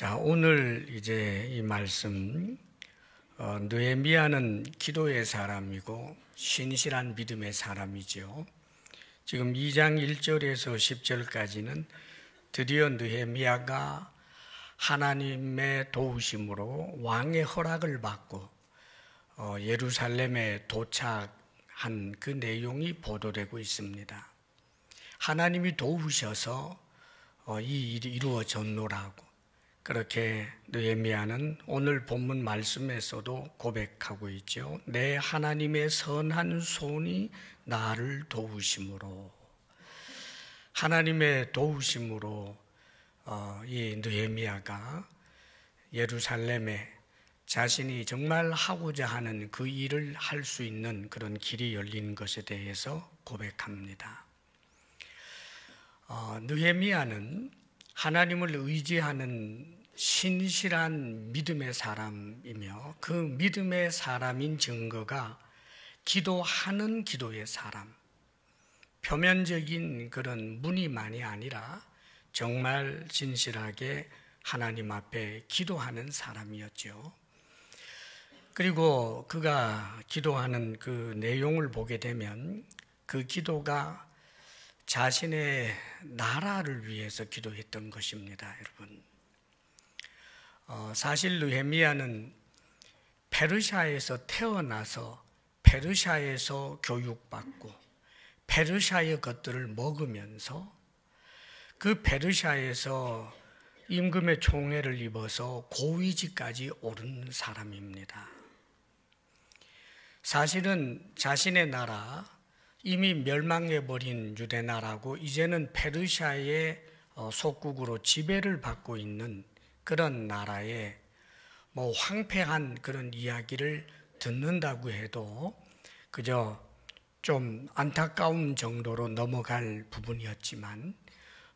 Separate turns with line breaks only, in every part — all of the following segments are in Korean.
자, 오늘 이제 이 말씀, 느헤미야는 기도의 사람이고 신실한 믿음의 사람이죠. 지금 2장 1절에서 10절까지는 드디어 느헤미야가 하나님의 도우심으로 왕의 허락을 받고 예루살렘에 도착한 그 내용이 보도되고 있습니다. 하나님이 도우셔서 이 일이 이루어졌노라고 그렇게 느헤미야는 오늘 본문 말씀에서도 고백하고 있죠. 내 하나님의 선한 손이 나를 도우심으로, 하나님의 도우심으로 이 느헤미야가 예루살렘에 자신이 정말 하고자 하는 그 일을 할 수 있는 그런 길이 열린 것에 대해서 고백합니다. 느헤미야는 하나님을 의지하는 신실한 믿음의 사람이며 그 믿음의 사람인 증거가 기도하는 기도의 사람, 표면적인 그런 문의만이 아니라 정말 진실하게 하나님 앞에 기도하는 사람이었죠. 그리고 그가 기도하는 그 내용을 보게 되면 그 기도가 자신의 나라를 위해서 기도했던 것입니다, 여러분. 사실 느헤미야는 페르시아에서 태어나서 페르시아에서 교육받고 페르시아의 것들을 먹으면서 그 페르시아에서 임금의 총애를 입어서 고위직까지 오른 사람입니다. 사실은 자신의 나라, 이미 멸망해버린 유대나라고 이제는 페르시아의 속국으로 지배를 받고 있는 그런 나라에 황폐한 그런 이야기를 듣는다고 해도 그저 좀 안타까운 정도로 넘어갈 부분이었지만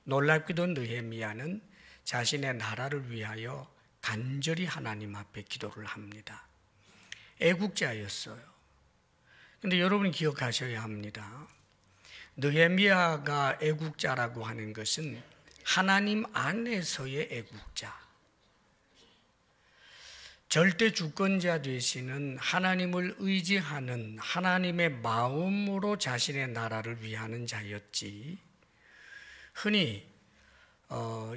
놀랍게도 느헤미야는 자신의 나라를 위하여 간절히 하나님 앞에 기도를 합니다. 애국자였어요. 그런데 여러분이 기억하셔야 합니다. 느헤미야가 애국자라고 하는 것은 하나님 안에서의 애국자, 절대 주권자 되시는 하나님을 의지하는 하나님의 마음으로 자신의 나라를 위하는 자였지, 흔히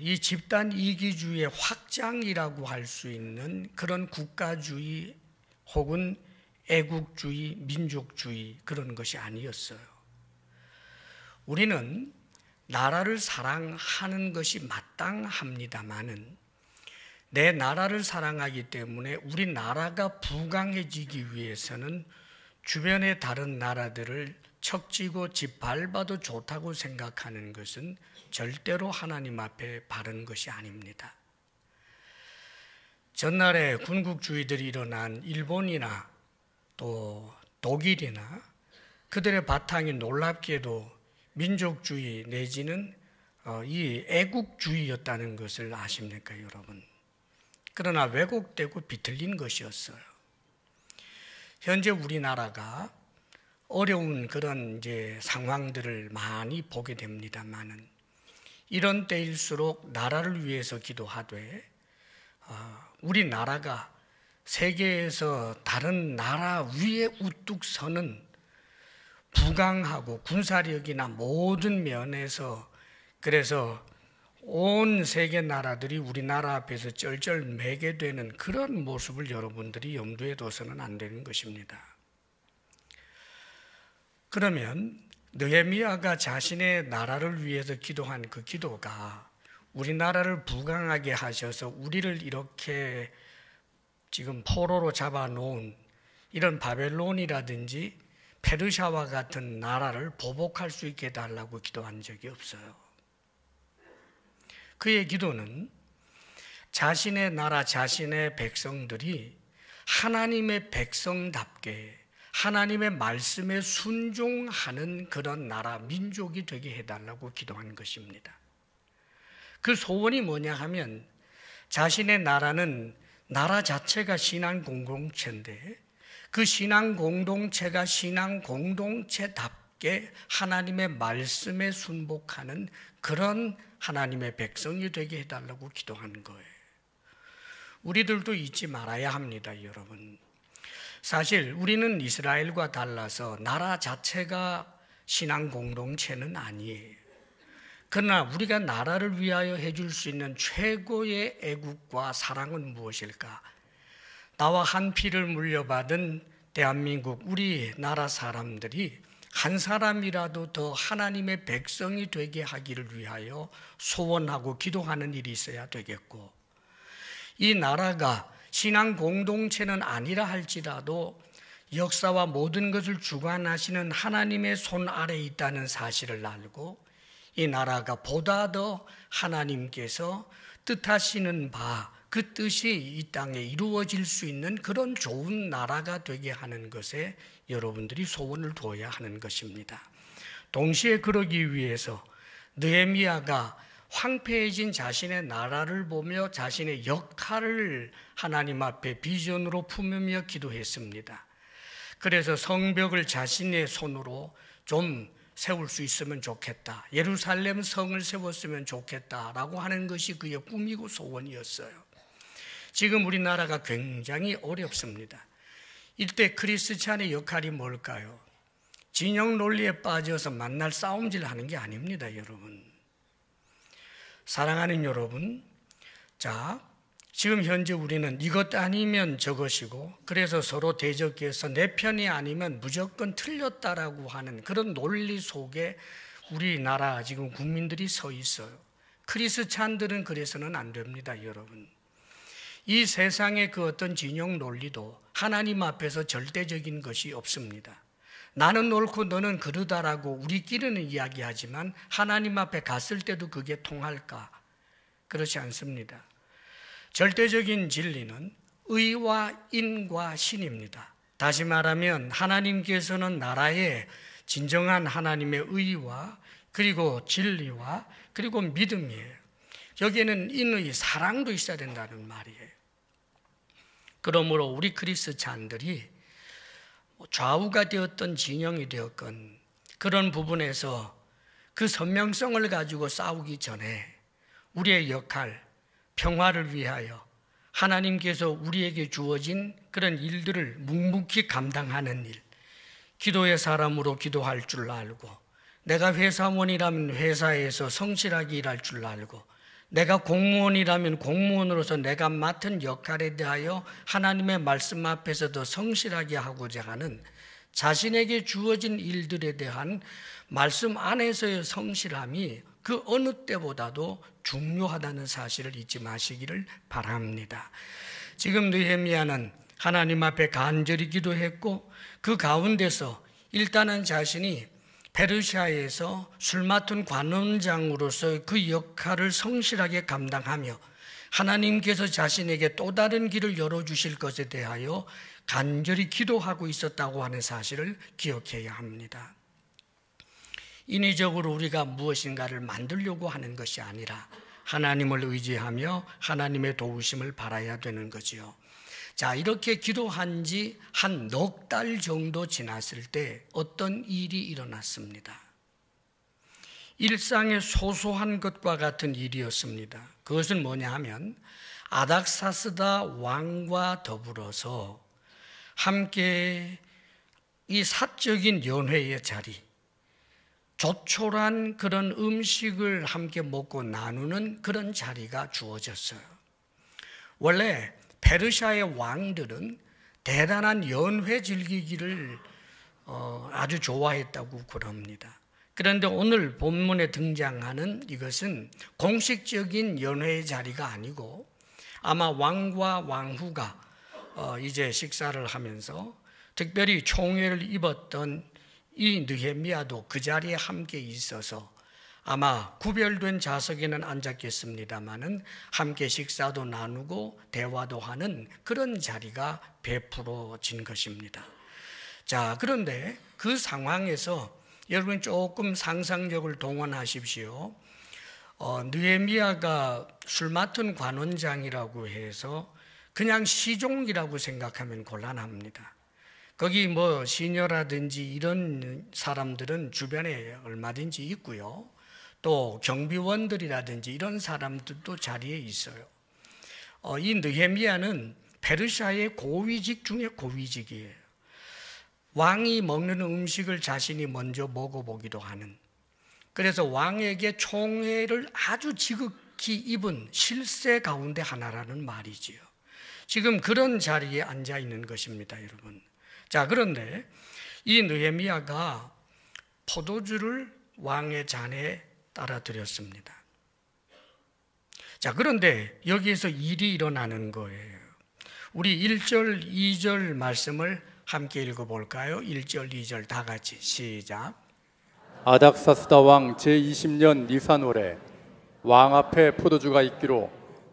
이 집단 이기주의의 확장이라고 할 수 있는 그런 국가주의 혹은 애국주의, 민족주의 그런 것이 아니었어요. 우리는 나라를 사랑하는 것이 마땅합니다마는 내 나라를 사랑하기 때문에 우리 나라가 부강해지기 위해서는 주변의 다른 나라들을 척지고 짓밟아도 좋다고 생각하는 것은 절대로 하나님 앞에 바른 것이 아닙니다. 전날에 군국주의들이 일어난 일본이나 또 독일이나 그들의 바탕이 놀랍게도 민족주의 내지는 이 애국주의였다는 것을 아십니까, 여러분? 그러나 왜곡되고 비틀린 것이었어요. 현재 우리나라가 어려운 그런 이제 상황들을 많이 보게 됩니다만은 이런 때일수록 나라를 위해서 기도하되 우리나라가 세계에서 다른 나라 위에 우뚝 서는 부강하고 군사력이나 모든 면에서 그래서 온 세계 나라들이 우리나라 앞에서 쩔쩔매게 되는 그런 모습을 여러분들이 염두에 둬서는 안 되는 것입니다. 그러면 느헤미야가 자신의 나라를 위해서 기도한 그 기도가 우리나라를 부강하게 하셔서 우리를 이렇게 지금 포로로 잡아놓은 이런 바벨론이라든지 페르시아와 같은 나라를 보복할 수 있게 해달라고 기도한 적이 없어요. 그의 기도는 자신의 나라, 자신의 백성들이 하나님의 백성답게 하나님의 말씀에 순종하는 그런 나라, 민족이 되게 해달라고 기도한 것입니다. 그 소원이 뭐냐 하면 자신의 나라는 나라 자체가 신앙 공동체인데 그 신앙 공동체가 신앙 공동체답게 하나님의 말씀에 순복하는 그런 하나님의 백성이 되게 해달라고 기도하는 거예요. 우리들도 잊지 말아야 합니다, 여러분. 사실 우리는 이스라엘과 달라서 나라 자체가 신앙 공동체는 아니에요. 그러나 우리가 나라를 위하여 해줄 수 있는 최고의 애국과 사랑은 무엇일까? 나와 한 피를 물려받은 대한민국 우리 나라 사람들이 한 사람이라도 더 하나님의 백성이 되게 하기를 위하여 소원하고 기도하는 일이 있어야 되겠고, 이 나라가 신앙 공동체는 아니라 할지라도 역사와 모든 것을 주관하시는 하나님의 손 아래에 있다는 사실을 알고, 이 나라가 보다 더 하나님께서 뜻하시는 바, 그 뜻이 이 땅에 이루어질 수 있는 그런 좋은 나라가 되게 하는 것에 여러분들이 소원을 두어야 하는 것입니다. 동시에 그러기 위해서 느헤미야가 황폐해진 자신의 나라를 보며 자신의 역할을 하나님 앞에 비전으로 품으며 기도했습니다. 그래서 성벽을 자신의 손으로 좀 세울 수 있으면 좋겠다, 예루살렘 성을 세웠으면 좋겠다라고 하는 것이 그의 꿈이고 소원이었어요. 지금 우리나라가 굉장히 어렵습니다. 이때 크리스찬의 역할이 뭘까요? 진영 논리에 빠져서 만날 싸움질 하는 게 아닙니다, 여러분. 사랑하는 여러분, 자, 지금 현재 우리는 이것 아니면 저것이고, 그래서 서로 대적해서 내 편이 아니면 무조건 틀렸다라고 하는 그런 논리 속에 우리나라 지금 국민들이 서 있어요. 크리스찬들은 그래서는 안 됩니다, 여러분. 이 세상의 그 어떤 진영 논리도 하나님 앞에서 절대적인 것이 없습니다. 나는 옳고 너는 그르다라고 우리끼리는 이야기하지만 하나님 앞에 갔을 때도 그게 통할까? 그렇지 않습니다. 절대적인 진리는 의와 인과 신입니다. 다시 말하면 하나님께서는 나라에 진정한 하나님의 의와 그리고 진리와 그리고 믿음이에요. 여기에는 인의 사랑도 있어야 된다는 말이에요. 그러므로 우리 그리스찬들이 좌우가 되었던 진영이 되었건 그런 부분에서 그 선명성을 가지고 싸우기 전에 우리의 역할, 평화를 위하여 하나님께서 우리에게 주어진 그런 일들을 묵묵히 감당하는 일, 기도의 사람으로 기도할 줄 알고, 내가 회사원이라면 회사에서 성실하게 일할 줄 알고, 내가 공무원이라면 공무원으로서 내가 맡은 역할에 대하여 하나님의 말씀 앞에서 더 성실하게 하고자 하는 자신에게 주어진 일들에 대한 말씀 안에서의 성실함이 그 어느 때보다도 중요하다는 사실을 잊지 마시기를 바랍니다. 지금 느헤미야는 하나님 앞에 간절히 기도했고, 그 가운데서 일단은 자신이 페르시아에서 술 맡은 관원장으로서 그 역할을 성실하게 감당하며 하나님께서 자신에게 또 다른 길을 열어주실 것에 대하여 간절히 기도하고 있었다고 하는 사실을 기억해야 합니다. 인위적으로 우리가 무엇인가를 만들려고 하는 것이 아니라 하나님을 의지하며 하나님의 도우심을 바라야 되는 거지요. 자, 이렇게 기도한 지 한 넉 달 정도 지났을 때 어떤 일이 일어났습니다. 일상의 소소한 것과 같은 일이었습니다. 그것은 뭐냐 하면 아닥사스다 왕과 더불어서 함께 이 사적인 연회의 자리, 조촐한 그런 음식을 함께 먹고 나누는 그런 자리가 주어졌어요. 원래 페르시아의 왕들은 대단한 연회 즐기기를 아주 좋아했다고 그럽니다. 그런데 오늘 본문에 등장하는 이것은 공식적인 연회의 자리가 아니고 아마 왕과 왕후가 이제 식사를 하면서 특별히 총회를 입었던 이 느헤미야도 그 자리에 함께 있어서 아마 구별된 좌석에는 앉았겠습니다마는 함께 식사도 나누고 대화도 하는 그런 자리가 베풀어진 것입니다. 자, 그런데 그 상황에서 여러분 조금 상상력을 동원하십시오. 느헤미야가 술 맡은 관원장이라고 해서 그냥 시종이라고 생각하면 곤란합니다. 거기 뭐 시녀라든지 이런 사람들은 주변에 얼마든지 있고요. 또 경비원들이라든지 이런 사람들도 자리에 있어요. 이 느헤미야는 페르시아의 고위직 중에 고위직이에요. 왕이 먹는 음식을 자신이 먼저 먹어보기도 하는, 그래서 왕에게 총애를 아주 지극히 입은 실세 가운데 하나라는 말이지요. 지금 그런 자리에 앉아 있는 것입니다, 여러분. 자, 그런데 이 느헤미야가 포도주를 왕의 잔에 따라 드렸습니다. 자, 그런데 여기에서 일이 일어나는 거예요. 우리 1절, 2절 말씀을 함께 읽어볼까요? 1절, 2절 다 같이 시작.
아닥사스다 왕 제20년 니산월에 왕 앞에 포도주가 있기로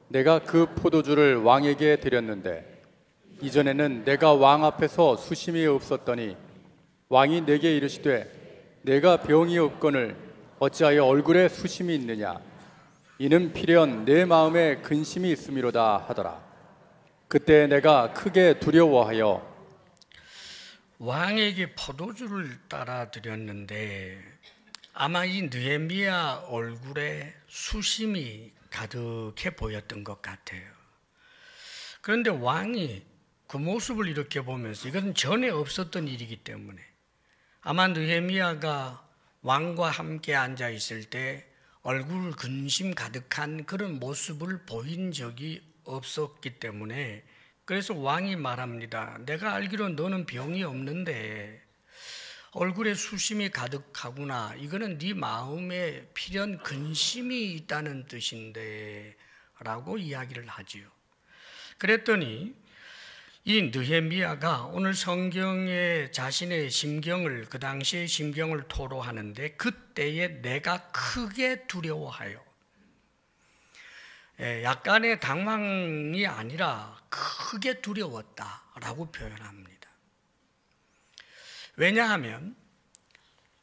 내가 그 포도주를 왕에게 드렸는데 이전에는 내가 왕 앞에서 수심이 없었더니 왕이 내게 이르시되 내가 병이 없거늘 어찌하여 얼굴에 수심이 있느냐 이는 필연 내 마음에 근심이 있음이로다 하더라. 그때 내가 크게 두려워하여
왕에게 포도주를 따라 드렸는데 아마 이 느헤미야 얼굴에 수심이 가득해 보였던 것 같아요. 그런데 왕이 그 모습을 이렇게 보면서 이것은 전에 없었던 일이기 때문에 아마 느헤미야가 왕과 함께 앉아 있을 때 얼굴 근심 가득한 그런 모습을 보인 적이 없었기 때문에, 그래서 왕이 말합니다. 내가 알기로 너는 병이 없는데 얼굴에 수심이 가득하구나. 이거는 네 마음에 필연 근심이 있다는 뜻인데 라고 이야기를 하지요. 그랬더니 이 느헤미야가 오늘 성경에 자신의 심경을, 그 당시의 심경을 토로하는데 그때에 내가 크게 두려워하여, 약간의 당황이 아니라 크게 두려웠다라고 표현합니다. 왜냐하면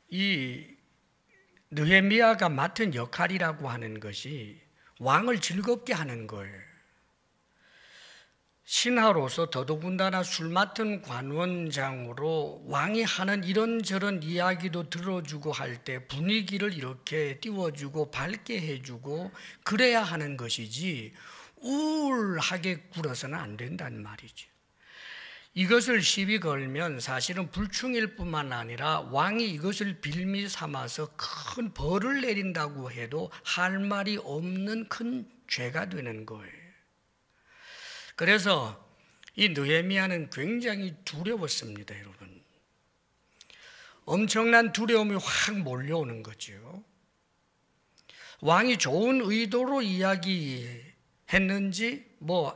이 느헤미야가 맡은 역할이라고 하는 것이 왕을 즐겁게 하는 거예요. 신하로서 더더군다나 술 맡은 관원장으로 왕이 하는 이런저런 이야기도 들어주고 할 때 분위기를 이렇게 띄워주고 밝게 해주고 그래야 하는 것이지 우울하게 굴어서는 안 된다는 말이죠. 이것을 시비 걸면 사실은 불충일 뿐만 아니라 왕이 이것을 빌미 삼아서 큰 벌을 내린다고 해도 할 말이 없는 큰 죄가 되는 거예요. 그래서 이 느헤미야는 굉장히 두려웠습니다, 여러분. 엄청난 두려움이 확 몰려오는 거죠. 왕이 좋은 의도로 이야기했는지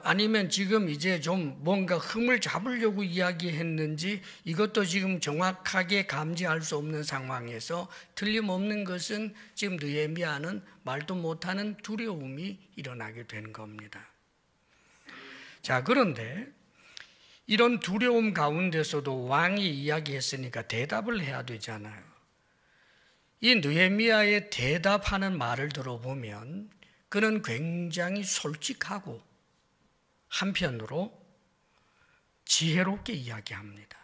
아니면 지금 이제 좀 뭔가 흠을 잡으려고 이야기했는지 이것도 지금 정확하게 감지할 수 없는 상황에서 틀림없는 것은 지금 느헤미야는 말도 못하는 두려움이 일어나게 된 겁니다. 자, 그런데 이런 두려움 가운데서도 왕이 이야기했으니까 대답을 해야 되잖아요. 이 느헤미야의 대답하는 말을 들어보면 그는 굉장히 솔직하고 한편으로 지혜롭게 이야기합니다.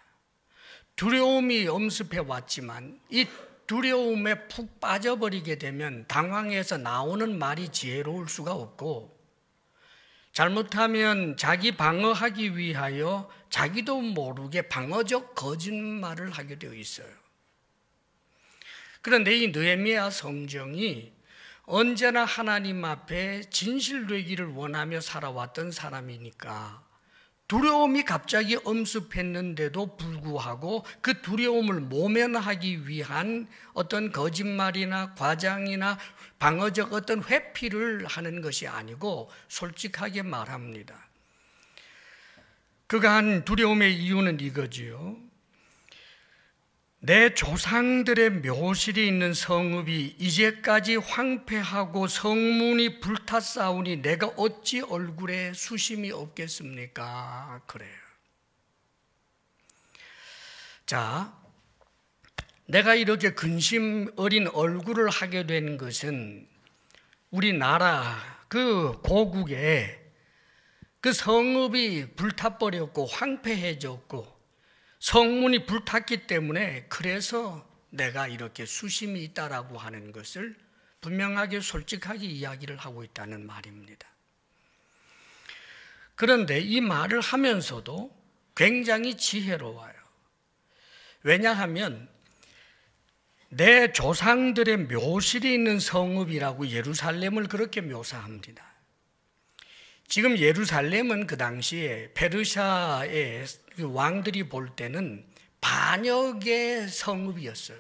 두려움이 엄습해 왔지만 이 두려움에 푹 빠져버리게 되면 당황해서 나오는 말이 지혜로울 수가 없고, 잘못하면 자기 방어하기 위하여 자기도 모르게 방어적 거짓말을 하게 되어 있어요. 그런데 이 느헤미야 성정이 언제나 하나님 앞에 진실되기를 원하며 살아왔던 사람이니까 두려움이 갑자기 엄습했는데도 불구하고 그 두려움을 모면하기 위한 어떤 거짓말이나 과장이나 방어적 어떤 회피를 하는 것이 아니고 솔직하게 말합니다. 그가 한 두려움의 이유는 이거지요. 내 조상들의 묘실이 있는 성읍이 이제까지 황폐하고 성문이 불탔사오니 내가 어찌 얼굴에 수심이 없겠습니까? 그래요. 자, 내가 이렇게 근심 어린 얼굴을 하게 된 것은 우리나라 그 고국에 그 성읍이 불타버렸고 황폐해졌고 성문이 불탔기 때문에 그래서 내가 이렇게 수심이 있다라고 하는 것을 분명하게 솔직하게 이야기를 하고 있다는 말입니다. 그런데 이 말을 하면서도 굉장히 지혜로워요. 왜냐하면 내 조상들의 묘실이 있는 성읍이라고 예루살렘을 그렇게 묘사합니다. 지금 예루살렘은 그 당시에 페르시아의 왕들이 볼 때는 반역의 성읍이었어요.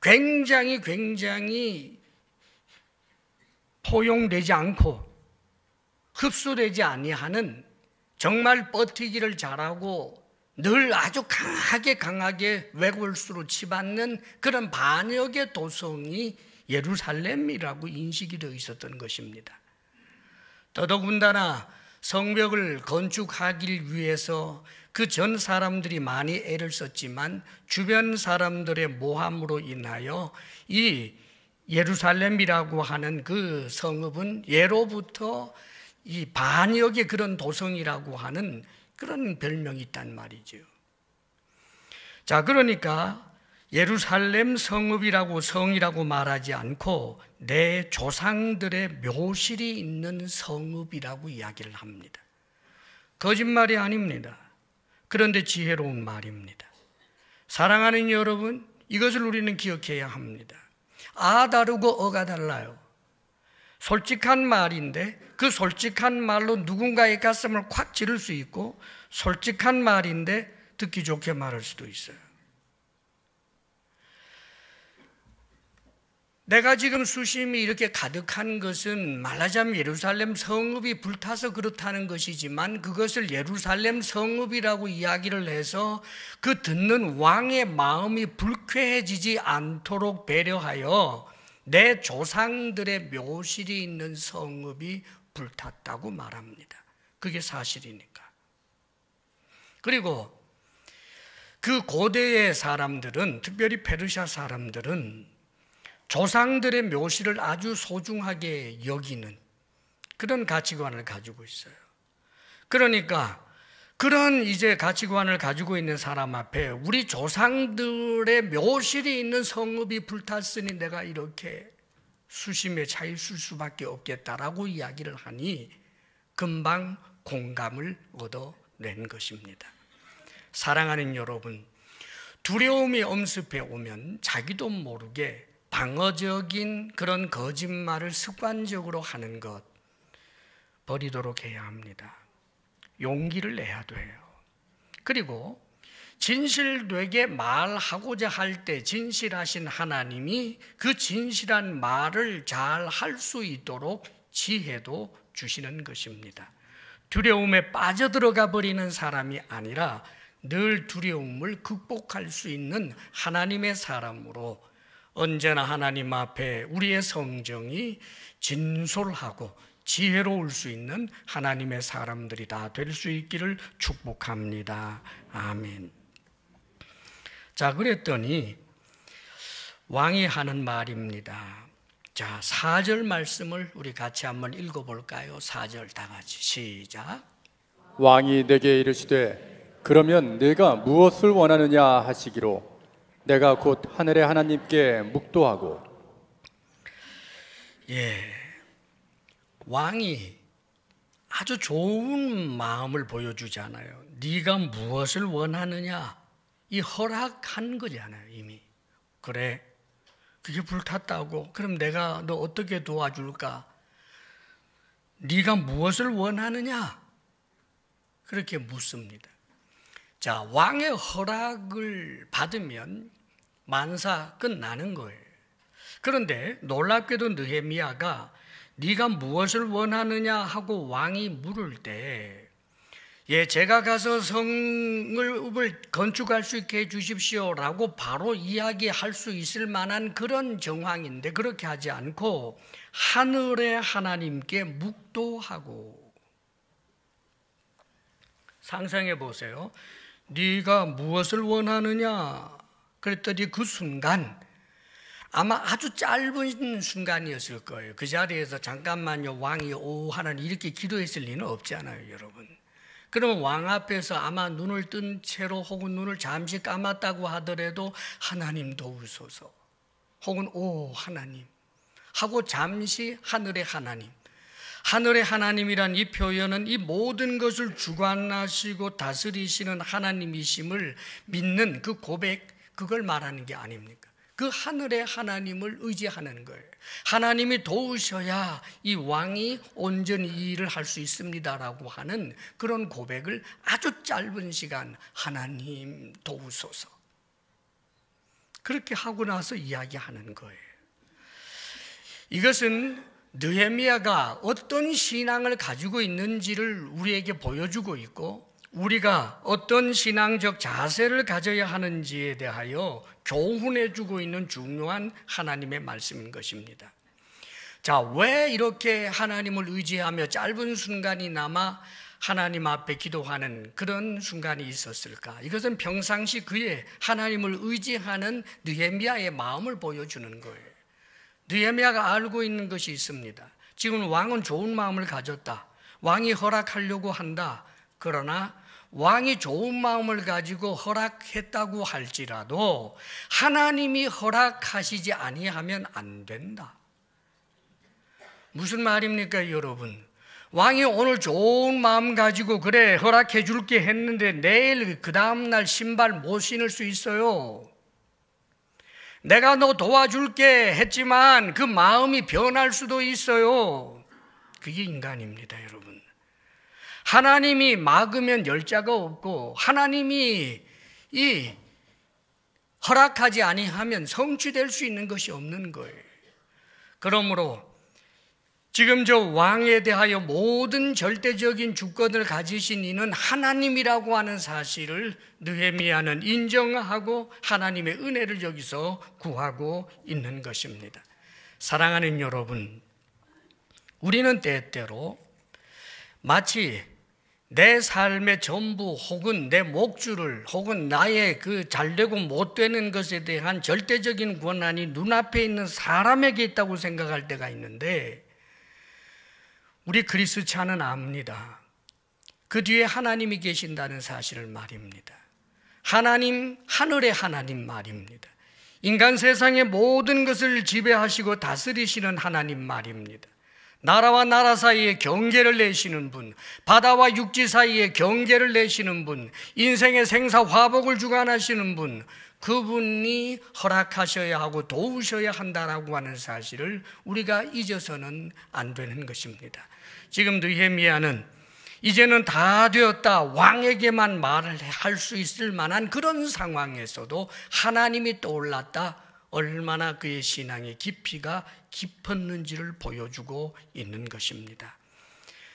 굉장히 포용되지 않고 흡수되지 아니하는, 정말 버티기를 잘하고 늘 아주 강하게 외골수로 치받는 그런 반역의 도성이 예루살렘이라고 인식이 되어 있었던 것입니다. 더더군다나 성벽을 건축하기 위해서 그 전 사람들이 많이 애를 썼지만 주변 사람들의 모함으로 인하여 이 예루살렘이라고 하는 그 성읍은 예로부터 이 반역의 그런 도성이라고 하는 그런 별명이 있단 말이죠. 자, 그러니까 예루살렘 성읍이라고 성이라고 말하지 않고 내 조상들의 묘실이 있는 성읍이라고 이야기를 합니다. 거짓말이 아닙니다. 그런데 지혜로운 말입니다. 사랑하는 여러분, 이것을 우리는 기억해야 합니다. 아 다르고 어가 달라요. 솔직한 말인데 그 솔직한 말로 누군가의 가슴을 콱 찌를 수 있고, 솔직한 말인데 듣기 좋게 말할 수도 있어요. 내가 지금 수심이 이렇게 가득한 것은 말하자면 예루살렘 성읍이 불타서 그렇다는 것이지만, 그것을 예루살렘 성읍이라고 이야기를 해서 그 듣는 왕의 마음이 불쾌해지지 않도록 배려하여 내 조상들의 묘실이 있는 성읍이 불탔다고 말합니다. 그게 사실이니까. 그리고 그 고대의 사람들은, 특별히 페르시아 사람들은 조상들의 묘실을 아주 소중하게 여기는 그런 가치관을 가지고 있어요. 그러니까 그런 이제 가치관을 가지고 있는 사람 앞에 우리 조상들의 묘실이 있는 성읍이 불탔으니 내가 이렇게 수심에 차 있을 수밖에 없겠다라고 이야기를 하니 금방 공감을 얻어낸 것입니다. 사랑하는 여러분, 두려움이 엄습해 오면 자기도 모르게 방어적인 그런 거짓말을 습관적으로 하는 것 버리도록 해야 합니다. 용기를 내야 돼요. 그리고 진실되게 말하고자 할 때 진실하신 하나님이 그 진실한 말을 잘 할 수 있도록 지혜도 주시는 것입니다. 두려움에 빠져들어가 버리는 사람이 아니라 늘 두려움을 극복할 수 있는 하나님의 사람으로 언제나 하나님 앞에 우리의 성정이 진솔하고 지혜로울 수 있는 하나님의 사람들이 다 될 수 있기를 축복합니다. 아멘. 자, 그랬더니 왕이 하는 말입니다. 자, 4절 말씀을 우리 같이 한번 읽어볼까요? 4절 다 같이 시작.
왕이 내게 이르시되 그러면 내가 무엇을 원하느냐 하시기로 내가 곧 하늘의 하나님께 묵도하고.
왕이 아주 좋은 마음을 보여주잖아요. 네가 무엇을 원하느냐, 이 허락한 거잖아요. 이미. 그래, 그게 불탔다고? 그럼 내가 너 어떻게 도와줄까? 네가 무엇을 원하느냐? 그렇게 묻습니다. 자, 왕의 허락을 받으면 만사 끝나는 거예요. 그런데 놀랍게도 느헤미야가 네가 무엇을 원하느냐 하고 왕이 물을 때, 제가 가서 성을 건축할 수 있게 해주십시오라고 바로 이야기할 수 있을 만한 그런 정황인데 그렇게 하지 않고 하늘의 하나님께 묵도하고. 상상해 보세요. 네가 무엇을 원하느냐 그랬더니 그 순간, 아마 아주 짧은 순간이었을 거예요. 그 자리에서 잠깐만요, 왕이 오 하나님 이렇게 기도했을 리는 없잖아요, 여러분. 그러면 왕 앞에서 아마 눈을 뜬 채로 혹은 눈을 잠시 감았다고 하더라도 하나님 도우소서 혹은 오 하나님 하고 잠시 하늘의 하나님, 하늘의 하나님이란 이 표현은 이 모든 것을 주관하시고 다스리시는 하나님이심을 믿는 그 고백, 그걸 말하는 게 아닙니까? 그 하늘의 하나님을 의지하는 거예요. 하나님이 도우셔야 이 왕이 온전히 이 일을 할 수 있습니다라고 하는 그런 고백을 아주 짧은 시간, 하나님 도우소서, 그렇게 하고 나서 이야기하는 거예요. 이것은 느헤미야가 어떤 신앙을 가지고 있는지를 우리에게 보여주고 있고, 우리가 어떤 신앙적 자세를 가져야 하는지에 대하여 교훈해 주고 있는 중요한 하나님의 말씀인 것입니다. 자, 왜 이렇게 하나님을 의지하며 짧은 순간이나마 하나님 앞에 기도하는 그런 순간이 있었을까? 이것은 평상시 그의 하나님을 의지하는 느헤미야의 마음을 보여주는 거예요. 느헤미야가 알고 있는 것이 있습니다. 지금 왕은 좋은 마음을 가졌다. 왕이 허락하려고 한다. 그러나 왕이 좋은 마음을 가지고 허락했다고 할지라도 하나님이 허락하시지 아니하면 안 된다. 무슨 말입니까, 여러분? 왕이 오늘 좋은 마음 가지고 그래 허락해 줄게 했는데 내일 그 다음날 신발 못 신을 수 있어요. 내가 너 도와줄게 했지만 그 마음이 변할 수도 있어요. 그게 인간입니다, 여러분. 하나님이 막으면 열자가 없고 하나님이 이 허락하지 아니하면 성취될 수 있는 것이 없는 거예요. 그러므로 지금 저 왕에 대하여 모든 절대적인 주권을 가지신 이는 하나님이라고 하는 사실을 느헤미야는 인정하고 하나님의 은혜를 여기서 구하고 있는 것입니다. 사랑하는 여러분, 우리는 때때로 마치 내 삶의 전부 혹은 내 목줄을 혹은 나의 그 잘되고 못되는 것에 대한 절대적인 권한이 눈앞에 있는 사람에게 있다고 생각할 때가 있는데, 우리 그리스찬은 압니다. 그 뒤에 하나님이 계신다는 사실을 말입니다. 하나님, 하늘의 하나님 말입니다. 인간 세상의 모든 것을 지배하시고 다스리시는 하나님 말입니다. 나라와 나라 사이에 경계를 내시는 분, 바다와 육지 사이에 경계를 내시는 분, 인생의 생사화복을 주관하시는 분, 그분이 허락하셔야 하고 도우셔야 한다라고 하는 사실을 우리가 잊어서는 안 되는 것입니다. 지금 느헤미야는 이제는 다 되었다, 왕에게만 말을 할 수 있을 만한 그런 상황에서도 하나님이 떠올랐다, 얼마나 그의 신앙의 깊이가 깊었는지를 보여주고 있는 것입니다.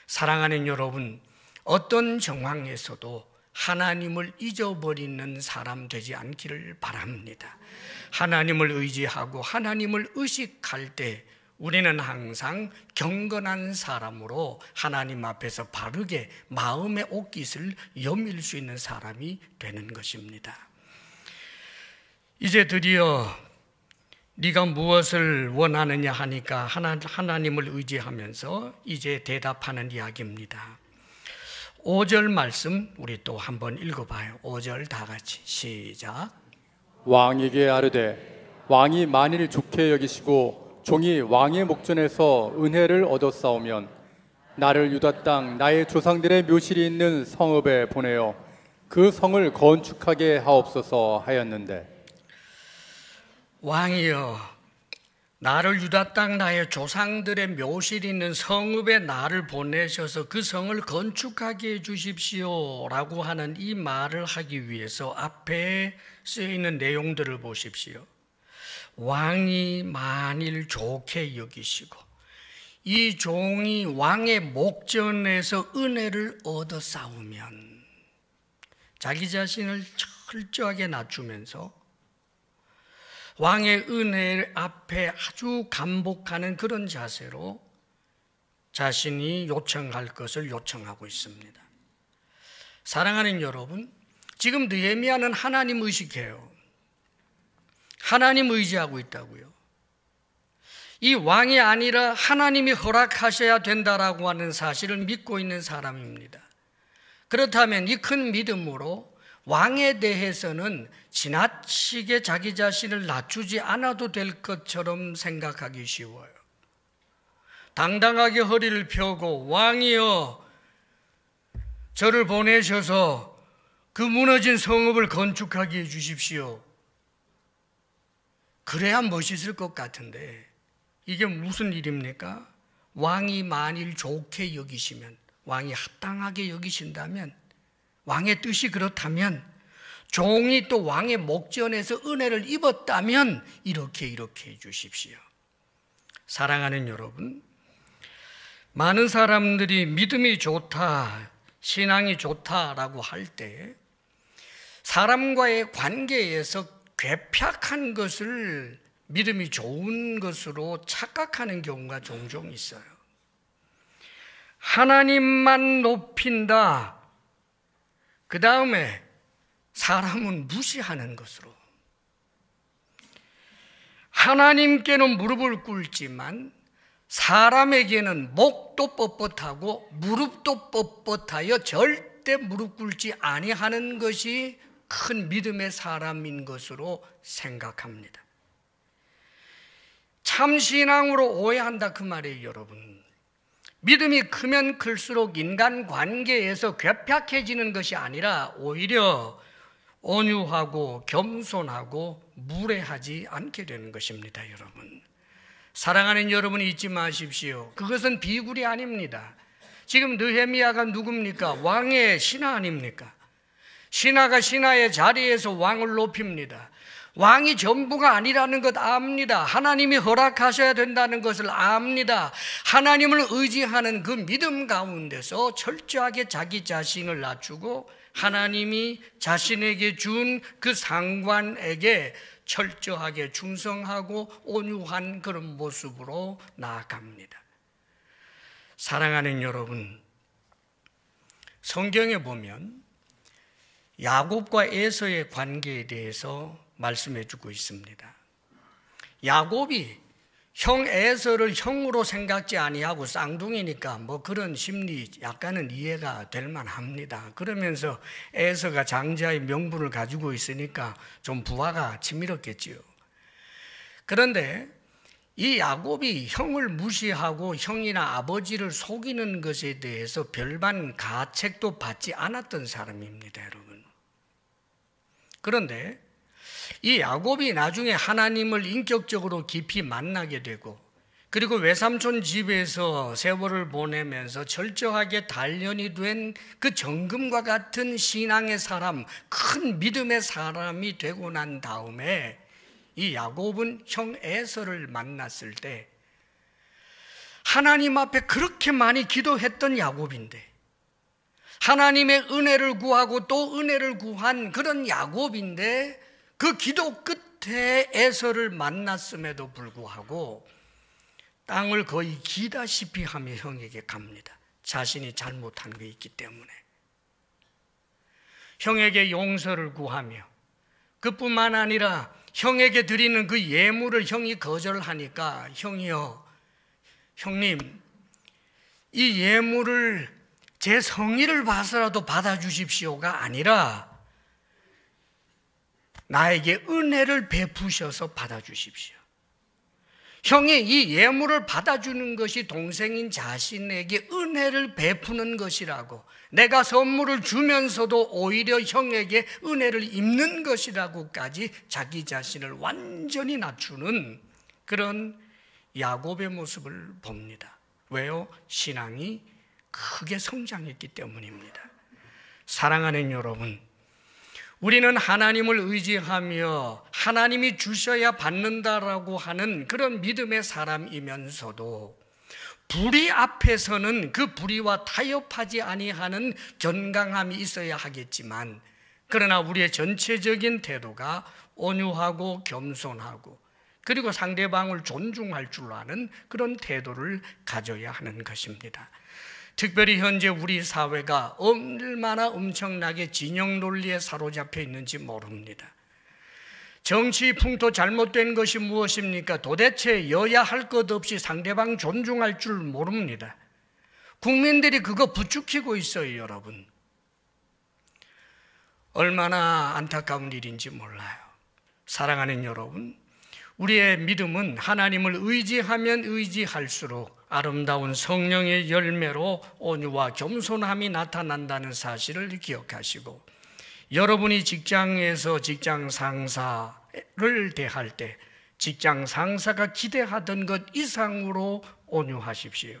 사랑하는 여러분, 어떤 정황에서도 하나님을 잊어버리는 사람 되지 않기를 바랍니다. 하나님을 의지하고 하나님을 의식할 때 우리는 항상 경건한 사람으로 하나님 앞에서 바르게 마음의 옷깃을 여밀 수 있는 사람이 되는 것입니다. 이제 드디어 네가 무엇을 원하느냐 하니까 하나님을 의지하면서 이제 대답하는 이야기입니다. 5절 말씀 우리 또 한번 읽어봐요. 5절 다 같이 시작.
왕에게 아뢰되 왕이 만일 좋게 여기시고 종이 왕의 목전에서 은혜를 얻었사오면 나를 유다 땅 나의 조상들의 묘실이 있는 성읍에 보내어 그 성을 건축하게 하옵소서 하였는데,
왕이여, 나를 유다 땅 나의 조상들의 묘실이 있는 성읍에 나를 보내셔서 그 성을 건축하게 해주십시오 라고 하는 이 말을 하기 위해서 앞에 쓰여있는 내용들을 보십시오. 왕이 만일 좋게 여기시고 이 종이 왕의 목전에서 은혜를 얻어 싸우면, 자기 자신을 철저하게 낮추면서 왕의 은혜 앞에 아주 감복하는 그런 자세로 자신이 요청할 것을 요청하고 있습니다. 사랑하는 여러분, 지금 느헤미야는 하나님 의식해요. 하나님 의지하고 있다고요. 이 왕이 아니라 하나님이 허락하셔야 된다라고 하는 사실을 믿고 있는 사람입니다. 그렇다면 이 큰 믿음으로 왕에 대해서는 지나치게 자기 자신을 낮추지 않아도 될 것처럼 생각하기 쉬워요. 당당하게 허리를 펴고 왕이여 저를 보내셔서 그 무너진 성읍을 건축하게 해주십시오. 그래야 멋있을 것 같은데 이게 무슨 일입니까? 왕이 만일 좋게 여기시면, 왕이 합당하게 여기신다면, 왕의 뜻이 그렇다면, 종이 또 왕의 목전에서 은혜를 입었다면 이렇게 해 주십시오. 사랑하는 여러분, 많은 사람들이 믿음이 좋다, 신앙이 좋다라고 할 때 사람과의 관계에서 괴팍한 것을 믿음이 좋은 것으로 착각하는 경우가 종종 있어요. 하나님만 높인다. 그 다음에 사람은 무시하는 것으로. 하나님께는 무릎을 꿇지만 사람에게는 목도 뻣뻣하고 무릎도 뻣뻣하여 절대 무릎 꿇지 아니하는 것이 큰 믿음의 사람인 것으로 생각합니다. 참신앙으로 오해한다 그 말이에요, 여러분. 믿음이 크면 클수록 인간관계에서 괴팍해지는 것이 아니라 오히려 온유하고 겸손하고 무례하지 않게 되는 것입니다, 여러분. 사랑하는 여러분이 잊지 마십시오. 그것은 비굴이 아닙니다. 지금 느헤미야가 누굽니까? 왕의 신하 아닙니까? 신하가 신하의 자리에서 왕을 높입니다. 왕이 전부가 아니라는 것 압니다. 하나님이 허락하셔야 된다는 것을 압니다. 하나님을 의지하는 그 믿음 가운데서 철저하게 자기 자신을 낮추고 하나님이 자신에게 준 그 상관에게 철저하게 충성하고 온유한 그런 모습으로 나아갑니다. 사랑하는 여러분, 성경에 보면 야곱과 에서의 관계에 대해서 말씀해 주고 있습니다. 야곱이 형 에서를 형으로 생각지 아니하고 쌍둥이니까 뭐 그런 심리 약간은 이해가 될 만합니다. 그러면서 에서가 장자의 명분을 가지고 있으니까 좀 부하가 치밀었겠지요. 그런데 이 야곱이 형을 무시하고 형이나 아버지를 속이는 것에 대해서 별반 가책도 받지 않았던 사람입니다, 여러분. 그런데 이 야곱이 나중에 하나님을 인격적으로 깊이 만나게 되고 그리고 외삼촌 집에서 세월을 보내면서 철저하게 단련이 된 그 정금과 같은 신앙의 사람, 큰 믿음의 사람이 되고 난 다음에 이 야곱은 형 에서를 만났을 때 하나님 앞에 그렇게 많이 기도했던 야곱인데 하나님의 은혜를 구하고 또 은혜를 구한 그런 야곱인데 그 기도 끝에 에서를 만났음에도 불구하고 땅을 거의 기다시피 하며 형에게 갑니다. 자신이 잘못한 게 있기 때문에. 형에게 용서를 구하며 그뿐만 아니라 형에게 드리는 그 예물을 형이 거절하니까 형이요, 형님, 이 예물을 제 성의를 봐서라도 받아주십시오가 아니라 나에게 은혜를 베푸셔서 받아주십시오. 형이 이 예물을 받아주는 것이 동생인 자신에게 은혜를 베푸는 것이라고, 내가 선물을 주면서도 오히려 형에게 은혜를 입는 것이라고까지 자기 자신을 완전히 낮추는 그런 야곱의 모습을 봅니다. 왜요? 신앙이 크게 성장했기 때문입니다. 사랑하는 여러분, 우리는 하나님을 의지하며 하나님이 주셔야 받는다라고 하는 그런 믿음의 사람이면서도 불의 앞에서는 그 불의와 타협하지 아니하는 견강함이 있어야 하겠지만, 그러나 우리의 전체적인 태도가 온유하고 겸손하고 그리고 상대방을 존중할 줄 아는 그런 태도를 가져야 하는 것입니다. 특별히 현재 우리 사회가 얼마나 엄청나게 진영 논리에 사로잡혀 있는지 모릅니다. 정치 풍토 잘못된 것이 무엇입니까? 도대체 여야 할 것 없이 상대방 존중할 줄 모릅니다. 국민들이 그거 부추기고 있어요, 여러분. 얼마나 안타까운 일인지 몰라요. 사랑하는 여러분, 우리의 믿음은 하나님을 의지하면 의지할수록 아름다운 성령의 열매로 온유와 겸손함이 나타난다는 사실을 기억하시고, 여러분이 직장에서 직장 상사를 대할 때 직장 상사가 기대하던 것 이상으로 온유하십시오.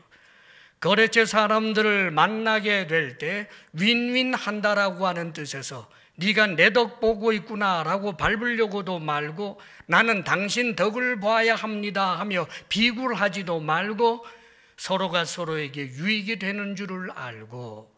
거래처 사람들을 만나게 될 때 윈윈 한다라고 하는 뜻에서 네가 내 덕 보고 있구나라고 밟으려고도 말고, 나는 당신 덕을 봐야 합니다 하며 비굴하지도 말고, 서로가 서로에게 유익이 되는 줄을 알고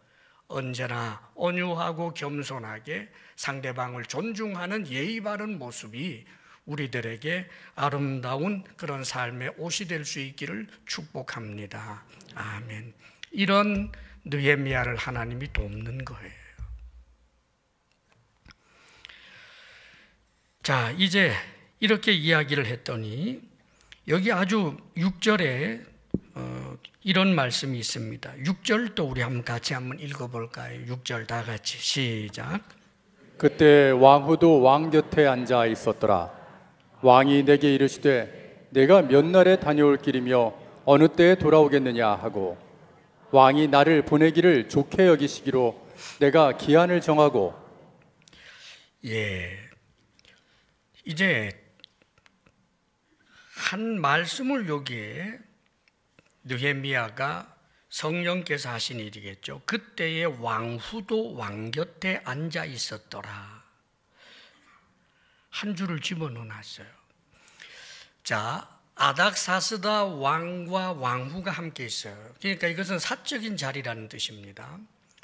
언제나 온유하고 겸손하게 상대방을 존중하는 예의 바른 모습이 우리들에게 아름다운 그런 삶의 옷이 될 수 있기를 축복합니다. 아멘. 이런 느헤미야를 하나님이 돕는 거예요. 자, 이제 이렇게 이야기를 했더니 여기 아주 6절에 이런 말씀이 있습니다. 6절도 우리 같이 한번 읽어볼까요? 6절 다 같이 시작.
그때 왕후도 왕 곁에 앉아 있었더라. 왕이 내게 이르시되 내가 몇 날에 다녀올 길이며 어느 때에 돌아오겠느냐 하고, 왕이 나를 보내기를 좋게 여기시기로 내가 기한을 정하고.
이제 한 말씀을 여기에 느헤미야가 성령께서 하신 일이겠죠. 그때의 왕후도 왕 곁에 앉아 있었더라. 한 줄을 집어넣어놨어요. 자, 아닥사스다 왕과 왕후가 함께 있어요. 그러니까 이것은 사적인 자리라는 뜻입니다.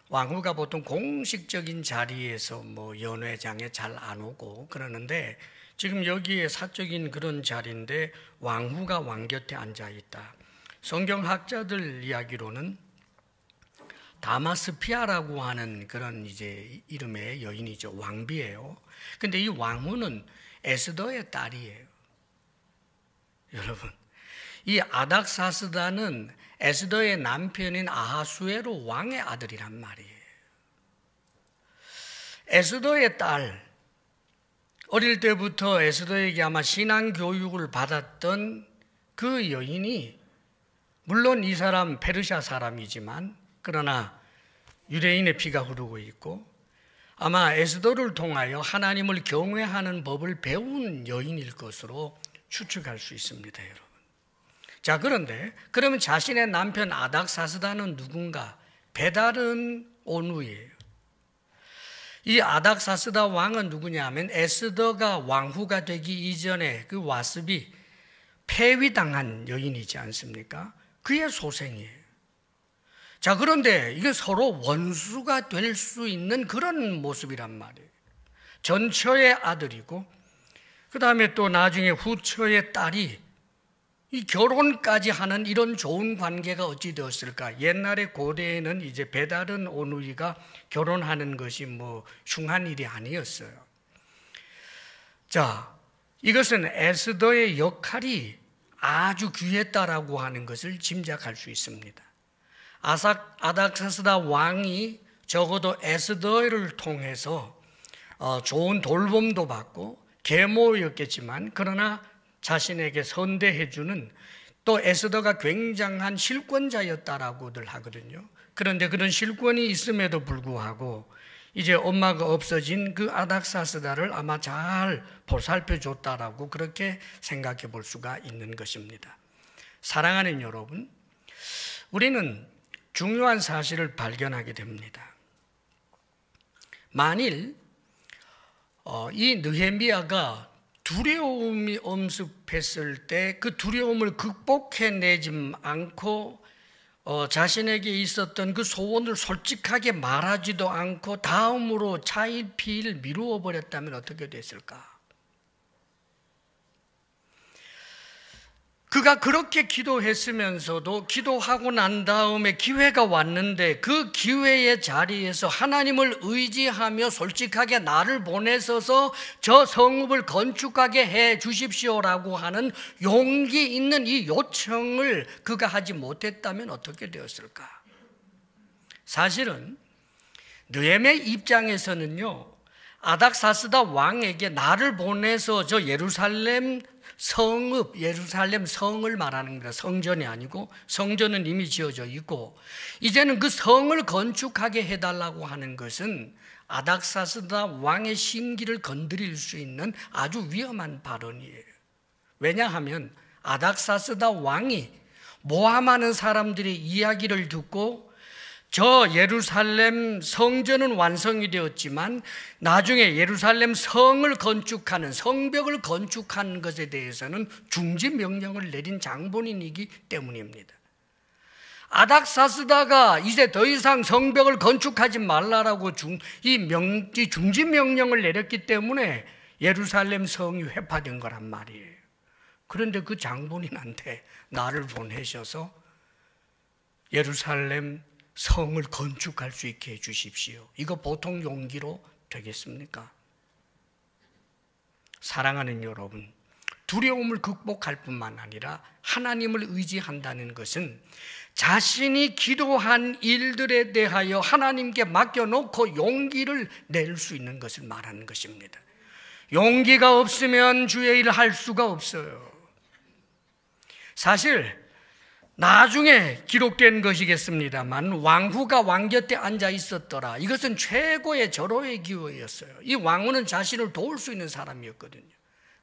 왕후가 보통 공식적인 자리에서 연회장에 잘 안 오고 그러는데, 지금 여기에 사적인 그런 자리인데 왕후가 왕 곁에 앉아 있다. 성경학자들 이야기로는 다마스피아라고 하는 그런 이제 이름의 여인이죠. 왕비예요. 근데 이 왕후는 에스더의 딸이에요. 여러분, 이 아닥사스다는 에스더의 남편인 아하수에로 왕의 아들이란 말이에요. 에스더의 딸, 어릴 때부터 에스더에게 아마 신앙 교육을 받았던 그 여인이, 물론 이 사람 페르시아 사람이지만 그러나 유대인의 피가 흐르고 있고 아마 에스더를 통하여 하나님을 경외하는 법을 배운 여인일 것으로 추측할 수 있습니다, 여러분. 자, 그런데 그러면 자신의 남편 아닥사스다는 누군가? 베다른 온누이예요. 이 아닥사스다 왕은 누구냐 하면 에스더가 왕후가 되기 이전에 그 와스비 폐위당한 여인이지 않습니까? 그의 소생이에요. 자, 그런데 이게 서로 원수가 될 수 있는 그런 모습이란 말이에요. 전처의 아들이고 그 다음에 또 나중에 후처의 딸이 이 결혼까지 하는 이런 좋은 관계가 어찌 되었을까? 옛날에 고대에는 이제 배다른 오누이가 결혼하는 것이 흉한 일이 아니었어요. 자, 이것은 에스더의 역할이 아주 귀했다라고 하는 것을 짐작할 수 있습니다. 아닥사스다 왕이 적어도 에스더를 통해서 좋은 돌봄도 받고 계모였겠지만, 그러나 자신에게 선대해주는, 또 에스더가 굉장한 실권자였다라고들 하거든요. 그런데 그런 실권이 있음에도 불구하고 이제 엄마가 없어진 그 아닥사스다를 아마 잘 보살펴줬다라고 그렇게 생각해 볼 수가 있는 것입니다. 사랑하는 여러분, 우리는 중요한 사실을 발견하게 됩니다. 만일 이 느헤미야가 두려움이 엄습했을 때 그 두려움을 극복해내지 않고 자신에게 있었던 그 소원을 솔직하게 말하지도 않고 다음으로 차일피일 미루어 버렸다면 어떻게 됐을까? 그가 그렇게 기도했으면서도 기도하고 난 다음에 기회가 왔는데 그 기회의 자리에서 하나님을 의지하며 솔직하게 나를 보내셔서 저 성읍을 건축하게 해 주십시오라고 하는 용기 있는 이 요청을 그가 하지 못했다면 어떻게 되었을까? 사실은 느헤미야 입장에서는요, 아닥사스다 왕에게 나를 보내서 저 예루살렘 성을 말하는 겁니다. 성전이 아니고, 성전은 이미 지어져 있고 이제는 그 성을 건축하게 해달라고 하는 것은 아닥사스다 왕의 심기를 건드릴 수 있는 아주 위험한 발언이에요. 왜냐하면 아닥사스다 왕이 모함하는 사람들의 이야기를 듣고 저 예루살렘 성전은 완성이 되었지만 나중에 예루살렘 성을 건축하는, 성벽을 건축하는 것에 대해서는 중지 명령을 내린 장본인이기 때문입니다. 아닥사스다가 이제 더 이상 성벽을 건축하지 말라라고 중지 명령을 내렸기 때문에 예루살렘 성이 회파된 거란 말이에요. 그런데 그 장본인한테 나를 보내셔서 예루살렘 성을 건축할 수 있게 해 주십시오. 이거 보통 용기로 되겠습니까? 사랑하는 여러분, 두려움을 극복할 뿐만 아니라 하나님을 의지한다는 것은 자신이 기도한 일들에 대하여 하나님께 맡겨놓고 용기를 낼 수 있는 것을 말하는 것입니다. 용기가 없으면 주의 일을 할 수가 없어요. 사실 나중에 기록된 것이겠습니다만 왕후가 왕 곁에 앉아 있었더라. 이것은 최고의 절호의 기회였어요. 이 왕후는 자신을 도울 수 있는 사람이었거든요.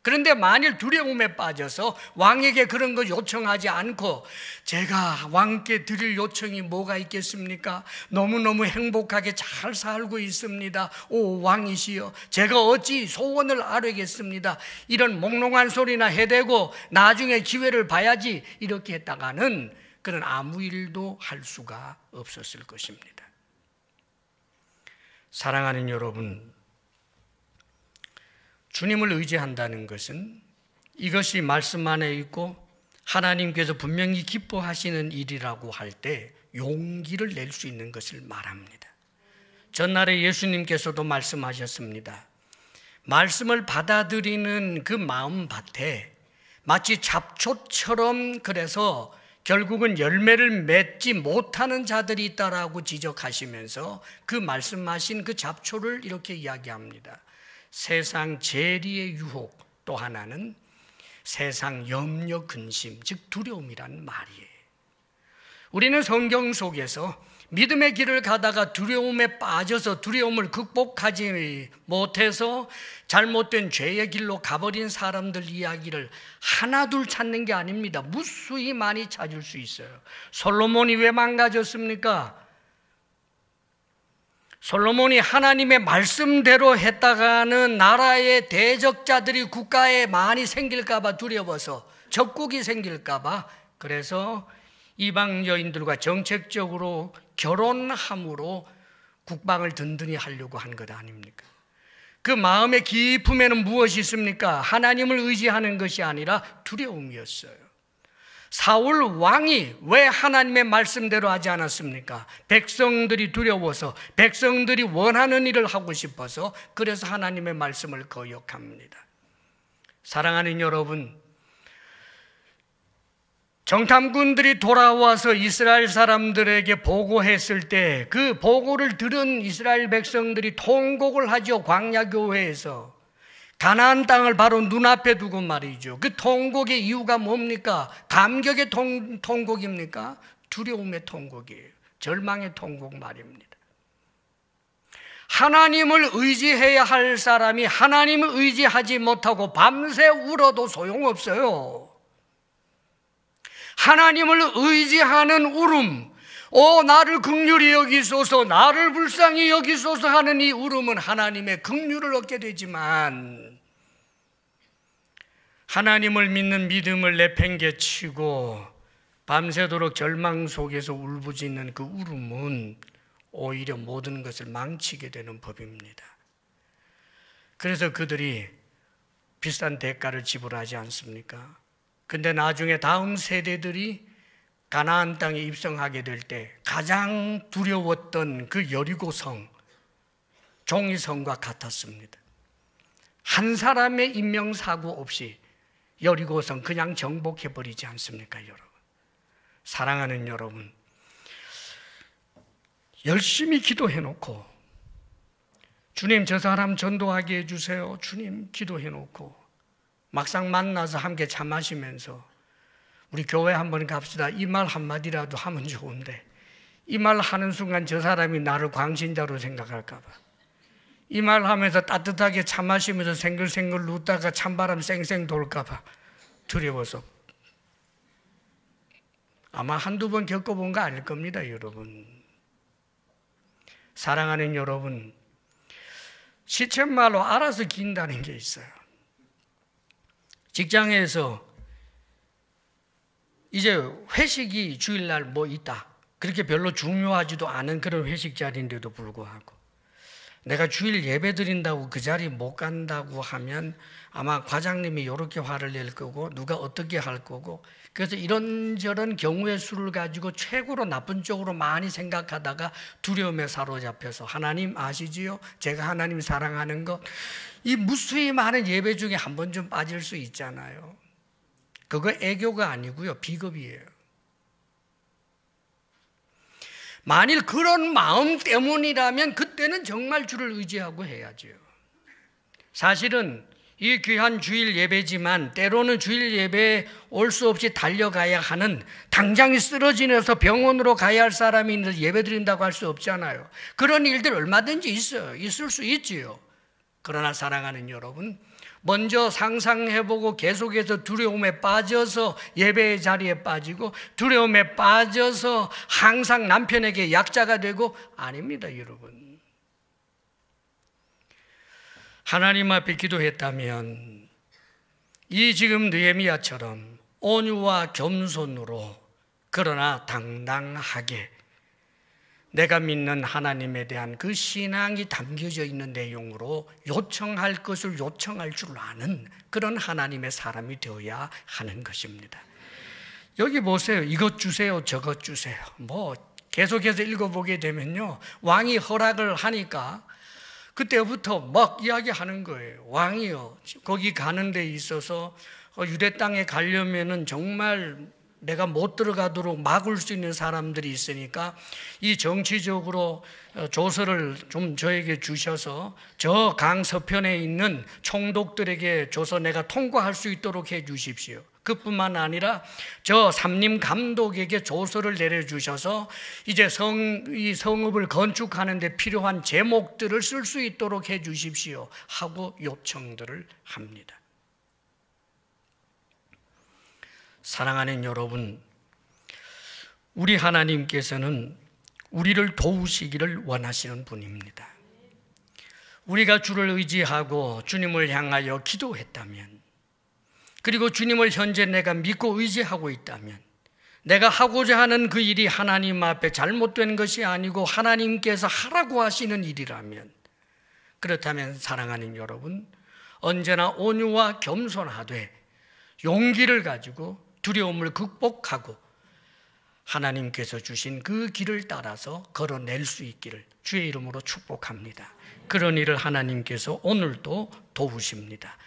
그런데 만일 두려움에 빠져서 왕에게 그런 거 요청하지 않고 제가 왕께 드릴 요청이 뭐가 있겠습니까? 너무너무 행복하게 잘 살고 있습니다. 오 왕이시여, 제가 어찌 소원을 아뢰겠습니다. 이런 몽롱한 소리나 해대고 나중에 기회를 봐야지 이렇게 했다가는 그는 아무 일도 할 수가 없었을 것입니다. 사랑하는 여러분, 주님을 의지한다는 것은 이것이 말씀 안에 있고 하나님께서 분명히 기뻐하시는 일이라고 할 때 용기를 낼 수 있는 것을 말합니다. 전날에 예수님께서도 말씀하셨습니다. 말씀을 받아들이는 그 마음밭에 마치 잡초처럼, 그래서 결국은 열매를 맺지 못하는 자들이 있다라고 지적하시면서 그 말씀하신 그 잡초를 이렇게 이야기합니다. 세상 재리의 유혹, 또 하나는 세상 염려, 근심, 즉 두려움이란 말이에요. 우리는 성경 속에서 믿음의 길을 가다가 두려움에 빠져서 두려움을 극복하지 못해서 잘못된 죄의 길로 가버린 사람들 이야기를 하나둘 찾는 게 아닙니다. 무수히 많이 찾을 수 있어요. 솔로몬이 왜 망가졌습니까? 솔로몬이 하나님의 말씀대로 했다가는 나라의 대적자들이 국가에 많이 생길까 봐 두려워서, 적국이 생길까 봐, 그래서 이방 여인들과 정책적으로 결혼함으로 국방을 든든히 하려고 한 것 아닙니까? 그 마음의 깊음에는 무엇이 있습니까? 하나님을 의지하는 것이 아니라 두려움이었어요. 사울 왕이 왜 하나님의 말씀대로 하지 않았습니까? 백성들이 두려워서, 백성들이 원하는 일을 하고 싶어서, 그래서 하나님의 말씀을 거역합니다. 사랑하는 여러분, 정탐꾼들이 돌아와서 이스라엘 사람들에게 보고했을 때 그 보고를 들은 이스라엘 백성들이 통곡을 하죠. 광야교회에서 가나안 땅을 바로 눈앞에 두고 말이죠. 그 통곡의 이유가 뭡니까? 감격의 통곡입니까? 두려움의 통곡이에요. 절망의 통곡 말입니다. 하나님을 의지해야 할 사람이 하나님을 의지하지 못하고 밤새 울어도 소용없어요. 하나님을 의지하는 울음, 나를 긍휼히 여기소서, 나를 불쌍히 여기소서 하는 이 울음은 하나님의 긍휼을 얻게 되지만, 하나님을 믿는 믿음을 내팽개치고 밤새도록 절망 속에서 울부짖는 그 울음은 오히려 모든 것을 망치게 되는 법입니다. 그래서 그들이 비싼 대가를 지불하지 않습니까? 근데 나중에 다음 세대들이 가나안 땅에 입성하게 될 때 가장 두려웠던 그 여리고성, 종이성과 같았습니다. 한 사람의 인명사고 없이 여리고성 그냥 정복해버리지 않습니까, 여러분? 사랑하는 여러분, 열심히 기도해놓고 주님, 저 사람 전도하게 해주세요. 주님, 기도해놓고 막상 만나서 함께 차 마시면서 우리 교회 한번 갑시다, 이 말 한마디라도 하면 좋은데, 이 말 하는 순간 저 사람이 나를 광신자로 생각할까 봐, 이 말 하면서 따뜻하게 차 마시면서 생글생글 웃다가 찬바람 쌩쌩 돌까 봐 두려워서. 아마 한두 번 겪어본 거 아닐 겁니다, 여러분. 사랑하는 여러분, 시쳇말로 알아서 긴다는 게 있어요. 직장에서 이제 회식이 주일날 뭐 있다, 그렇게 별로 중요하지도 않은 그런 회식 자리인데도 불구하고 내가 주일 예배 드린다고 그 자리 못 간다고 하면 아마 과장님이 이렇게 화를 낼 거고 누가 어떻게 할 거고, 그래서 이런저런 경우의 수를 가지고 최고로 나쁜 쪽으로 많이 생각하다가 두려움에 사로잡혀서, 하나님 아시지요? 제가 하나님 사랑하는 것, 이 무수히 많은 예배 중에 한 번 좀 빠질 수 있잖아요. 그거 애교가 아니고요, 비겁이에요. 만일 그런 마음 때문이라면 그때는 정말 주를 의지하고 해야죠. 사실은 이 귀한 주일 예배지만 때로는 주일 예배에 올 수 없이 달려가야 하는, 당장이 쓰러지면서 병원으로 가야 할 사람이 있는데 예배 드린다고 할 수 없잖아요. 그런 일들 얼마든지 있어요. 있을 수 있지요. 그러나 사랑하는 여러분, 먼저 상상해보고 계속해서 두려움에 빠져서 예배의 자리에 빠지고 두려움에 빠져서 항상 남편에게 약자가 되고, 아닙니다, 여러분. 하나님 앞에 기도했다면 이 지금 느헤미야처럼 온유와 겸손으로, 그러나 당당하게 내가 믿는 하나님에 대한 그 신앙이 담겨져 있는 내용으로 요청할 것을 요청할 줄 아는 그런 하나님의 사람이 되어야 하는 것입니다. 여기 보세요. 이것 주세요, 저것 주세요. 뭐 계속해서 읽어보게 되면요, 왕이 허락을 하니까 그때부터 막 이야기하는 거예요. 왕이요, 거기 가는 데 있어서 유대 땅에 가려면은 정말 내가 못 들어가도록 막을 수 있는 사람들이 있으니까 이 정치적으로 조서를 좀 저에게 주셔서 저 강 서편에 있는 총독들에게 줘서 내가 통과할 수 있도록 해 주십시오. 그뿐만 아니라 저 삼림 감독에게 조서를 내려주셔서 이제 이 성읍을 건축하는 데 필요한 제목들을 쓸 수 있도록 해 주십시오 하고 요청들을 합니다. 사랑하는 여러분, 우리 하나님께서는 우리를 도우시기를 원하시는 분입니다. 우리가 주를 의지하고 주님을 향하여 기도했다면, 그리고 주님을 현재 내가 믿고 의지하고 있다면, 내가 하고자 하는 그 일이 하나님 앞에 잘못된 것이 아니고 하나님께서 하라고 하시는 일이라면, 그렇다면 사랑하는 여러분, 언제나 온유와 겸손하되 용기를 가지고 두려움을 극복하고 하나님께서 주신 그 길을 따라서 걸어낼 수 있기를 주의 이름으로 축복합니다. 그런 일을 하나님께서 오늘도 도우십니다.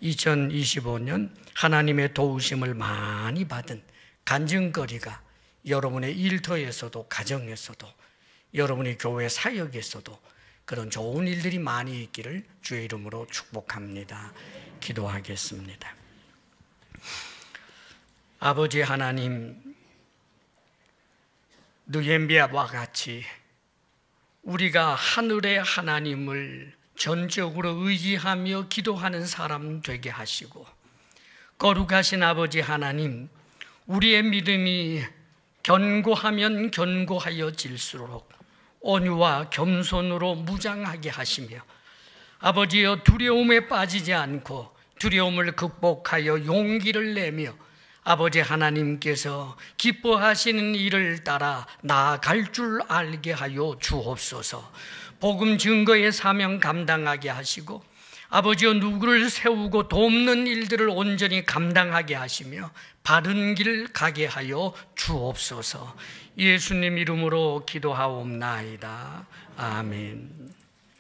2025년 하나님의 도우심을 많이 받은 간증거리가 여러분의 일터에서도, 가정에서도, 여러분의 교회 사역에서도 그런 좋은 일들이 많이 있기를 주의 이름으로 축복합니다. 기도하겠습니다. 아버지 하나님, 느헤미야와 같이 우리가 하늘의 하나님을 전적으로 의지하며 기도하는 사람 되게 하시고, 거룩하신 아버지 하나님, 우리의 믿음이 견고하면 견고하여질수록 온유와 겸손으로 무장하게 하시며, 아버지여 두려움에 빠지지 않고 두려움을 극복하여 용기를 내며 아버지 하나님께서 기뻐하시는 일을 따라 나아갈 줄 알게 하여 주옵소서. 복음 증거의 사명 감당하게 하시고, 아버지여 누구를 세우고 돕는 일들을 온전히 감당하게 하시며 바른 길 가게 하여 주옵소서. 예수님 이름으로 기도하옵나이다. 아멘.